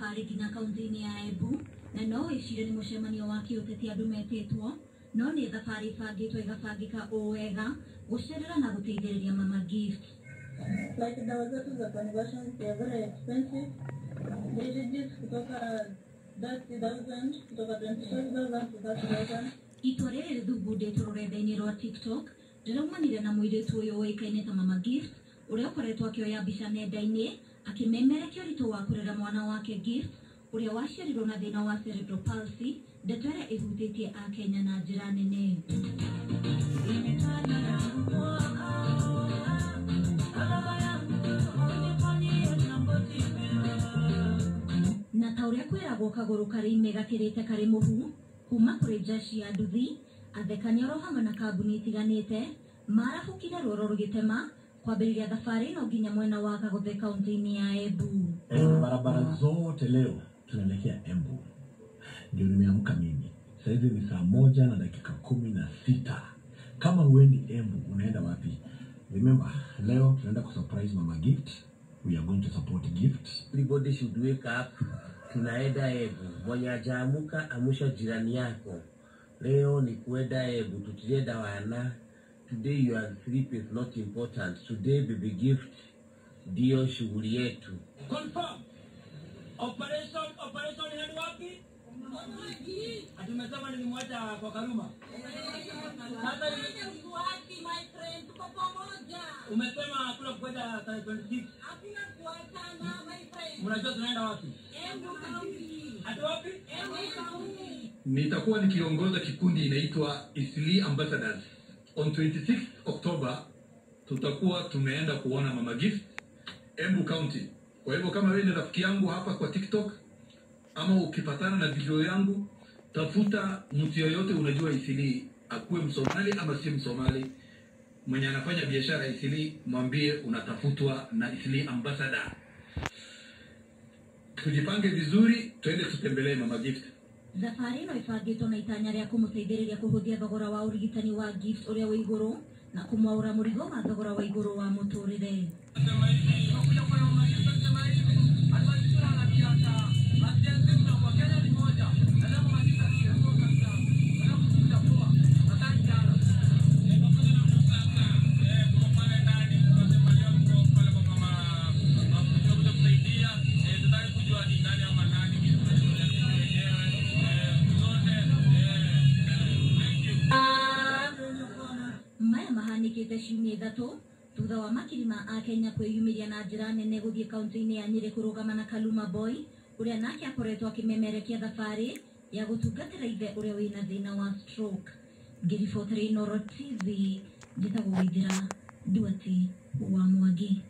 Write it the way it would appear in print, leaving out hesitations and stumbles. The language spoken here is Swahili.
thabarĩ nginya kaunti-inĩ ya Embu na no ĩcire nĩ mũcemanio wa kĩũteti andũ metĩtwo no nĩ thabarĩ ĩbangĩtwo ĩgabangĩka o wega gũcerera na gũteithĩrĩria Mama Gift. Like dawa zetu za conversion they are very expensive. They reduce kutoka 30,000 kutoka 25,000 to 30,000. Itua rĩrĩ rĩthugundĩtwo rũrenda-inĩ rwa TikTok rĩraumanire na mũirĩtu ũyũ ũĩkaine ta Mama Gift ũrĩa ũkoretwo akĩoya mbica nenda-inĩ akĩmemerekia ũritũ wa kũrera mwana wake Gift ũrĩa waciarirwo na thĩna wa cerebral palsy, ndeto ĩrĩa ĩhutĩtie Akenya na njĩra nene. Na ta ũrĩa kwĩragwo kagũrũ karĩ ime gakĩrĩte karĩ mũhu kuma kũrĩ jeshi ya nduthi, athekania oro hamwe na kambuni itiganĩte marabũkire rũoro rũgĩtema kwambĩrĩria thabarĩ ĩno nginya mwena wa Kagothe kaunti-inĩ ya Embu. Barabara zote leo tunaelekea Embu. Ndio nimeamka mimi. Sasa hivi ni 1:16. Kama huendi Embu unaenda wapi? Remember, leo tunaenda kusurprise Mama Gift. We are going to support Gift. Everybody should wake up. Tunaenda Embu. Mwenye hajaamuka amusha jirani yako. Leo ni kuenda Embu. Tutienda wana. Today your sleep is not important. Today Baby Gift ndio shughuli yetu. Confirm. Operation ni wapi? Atumesema nilimwacha kwa Karuma. Sasa ni wapi my friend? Tuko pamoja. Umesema hakuna kwenda 26. Hakuna kuachana my friend. Unajua tunaenda wapi? Embu County. Hadi wapi? Embu County. Nitakuwa nikiongoza kikundi inaitwa Eastleigh Ambassadors. On 26 October tutakuwa tumeenda kuona Mama Gift Embu County. Kwa hivyo kama wewe ni rafiki yangu hapa kwa TikTok ama ukipatana na video yangu, tafuta mtu yoyote unajua Eastleigh, akuwe Msomali ama si Msomali, mwenye anafanya biashara Eastleigh, mwambie unatafutwa na Eastleigh Ambassador. Tujipange vizuri, twende tutembelee Mama Gift. Thabarĩ ĩno ĩbangĩtwo na itanya rĩa kũmũteithĩrĩria kũhũthia thogora wa ũrigitani wa Gift ũrĩa wĩ igũrũ na kũmwaũra mũrigo wa thogora wa igũrũ wa mũtũrĩre. Maya mahanĩkĩte ciumia ithatũ thutha wa makiri ma Akenya kwĩyumĩria na njĩra nene gũthiĩ kaunti-inĩ ya Nyĩrĩ kũrũgama na Kaluma Boy ũrĩa nake akoretwo akĩmemerekia thabarĩ ya gũtungatĩra ithe ũrĩa wĩna thĩna wa stroke. Ngĩribotera Inooro TV, njĩtagwo Waithĩra Nduati wa Mwangi.